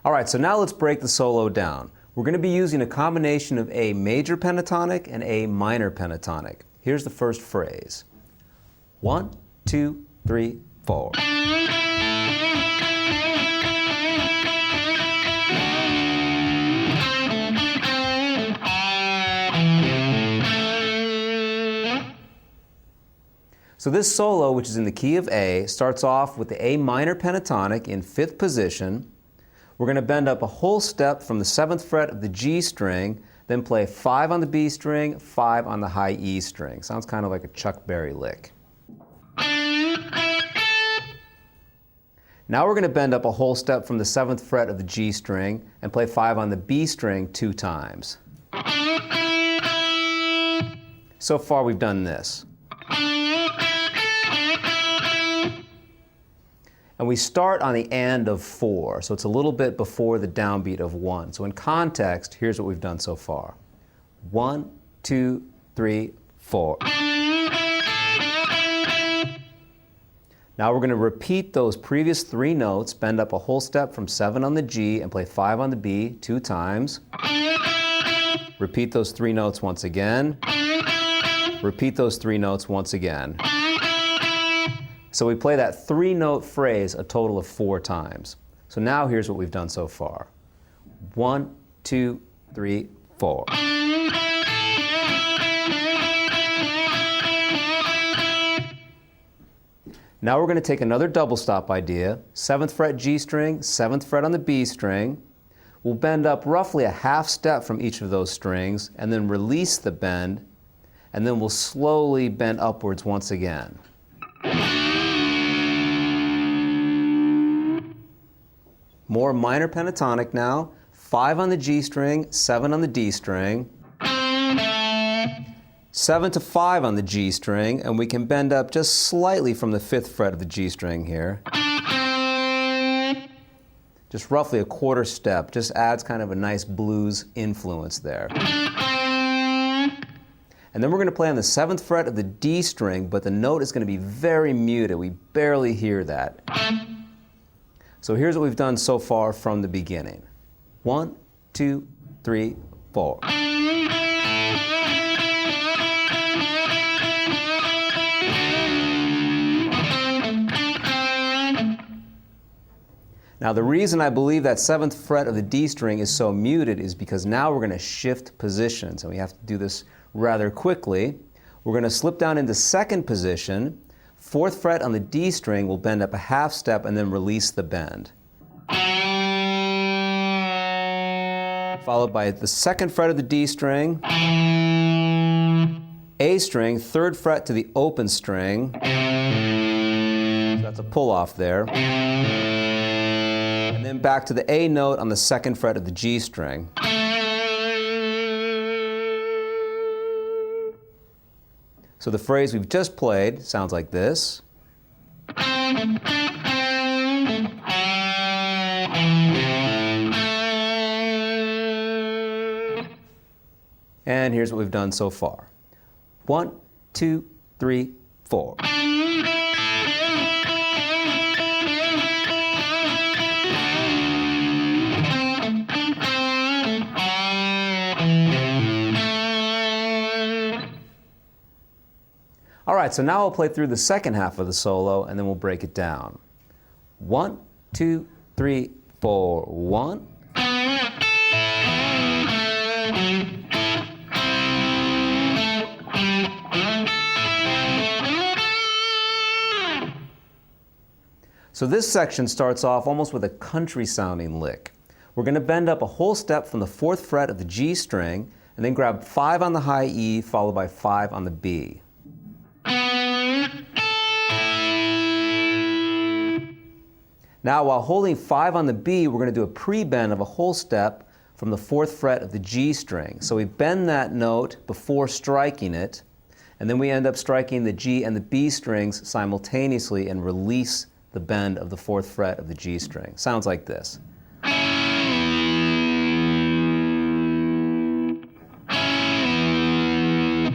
All right, so now let's break the solo down. We're going to be using a combination of A major pentatonic and A minor pentatonic. Here's the first phrase. 1, 2, 3, 4. So this solo, which is in the key of A, starts off with the A minor pentatonic in 5th position. We're going to bend up a whole step from the 7th fret of the G string, then play 5 on the B string, 5 on the high E string. Sounds kind of like a Chuck Berry lick. Now we're going to bend up a whole step from the 7th fret of the G string and play 5 on the B string 2 times. So far we've done this. And we start on the and of 4, so it's a little bit before the downbeat of 1. So in context, here's what we've done so far. 1, 2, 3, 4. Now we're going to repeat those previous 3 notes, bend up a whole step from 7 on the G and play 5 on the B 2 times. Repeat those 3 notes once again. Repeat those 3 notes once again. So we play that 3-note phrase a total of 4 times. So now here's what we've done so far. 1, 2, 3, 4. Now we're going to take another double stop idea, 7th fret G string, 7th fret on the B string. We'll bend up roughly a half step from each of those strings and then release the bend, and then we'll slowly bend upwards once again. More minor pentatonic now, 5 on the G string, 7 on the D string, 7 to 5 on the G string, and we can bend up just slightly from the 5th fret of the G string here. Just roughly a quarter step, just adds kind of a nice blues influence there. And then we're going to play on the 7th fret of the D string, but the note is going to be very muted. We barely hear that. So here's what we've done so far from the beginning. 1, 2, 3, 4. Now the reason I believe that 7th fret of the D string is so muted is because now we're going to shift positions, and we have to do this rather quickly. We're going to slip down into 2nd position. 4th fret on the D string will bend up a half step and then release the bend. Followed by the 2nd fret of the D string, A string, 3rd fret to the open string. So that's a pull off there. And then back to the A note on the 2nd fret of the G string. So the phrase we've just played sounds like this. And here's what we've done so far. 1, 2, 3, 4. All right, so now I'll play through the second half of the solo, and then we'll break it down. 1, 2, 3, 4, 1. So this section starts off almost with a country-sounding lick. We're going to bend up a whole step from the 4th fret of the G string, and then grab 5 on the high E, followed by 5 on the B. Now, while holding 5 on the B, we're going to do a pre-bend of a whole step from the 4th fret of the G string. So we bend that note before striking it, and then we end up striking the G and the B strings simultaneously and release the bend of the 4th fret of the G string. Sounds like this.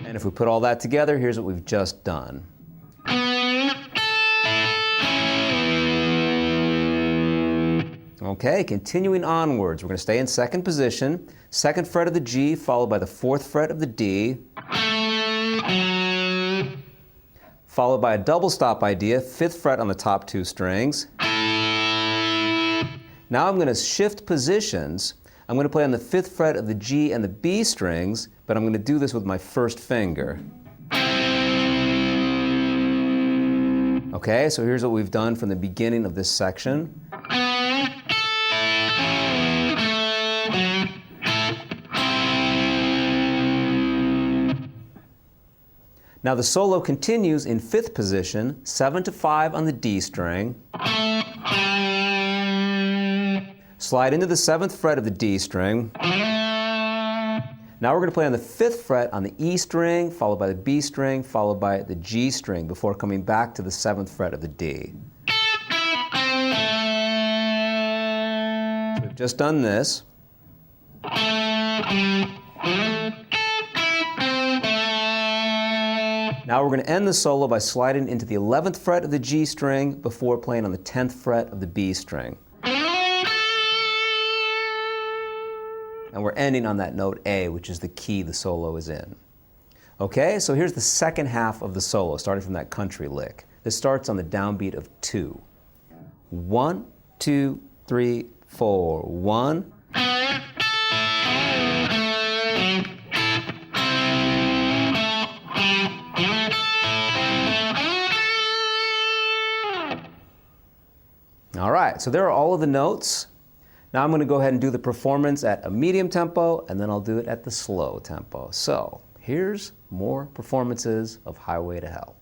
And if we put all that together, here's what we've just done. Okay, continuing onwards, we're going to stay in second position, second fret of the G followed by the fourth fret of the D, followed by a double stop idea, fifth fret on the top two strings. Now I'm going to shift positions. I'm going to play on the fifth fret of the G and the B strings, but I'm going to do this with my first finger. Okay, so here's what we've done from the beginning of this section. Now the solo continues in fifth position, 7 to 5 on the D string. Slide into the seventh fret of the D string. Now we're going to play on the fifth fret on the E string, followed by the B string, followed by the G string, before coming back to the seventh fret of the D. So we've just done this. Now we're going to end the solo by sliding into the 11th fret of the G string before playing on the 10th fret of the B string. And we're ending on that note A, which is the key the solo is in. Okay, so here's the second half of the solo, starting from that country lick. This starts on the downbeat of 2. 1, 2, 3, 4, 1. All right, so there are all of the notes. Now I'm going to go ahead and do the performance at a medium tempo, and then I'll do it at the slow tempo. So here's more performances of Highway to Hell.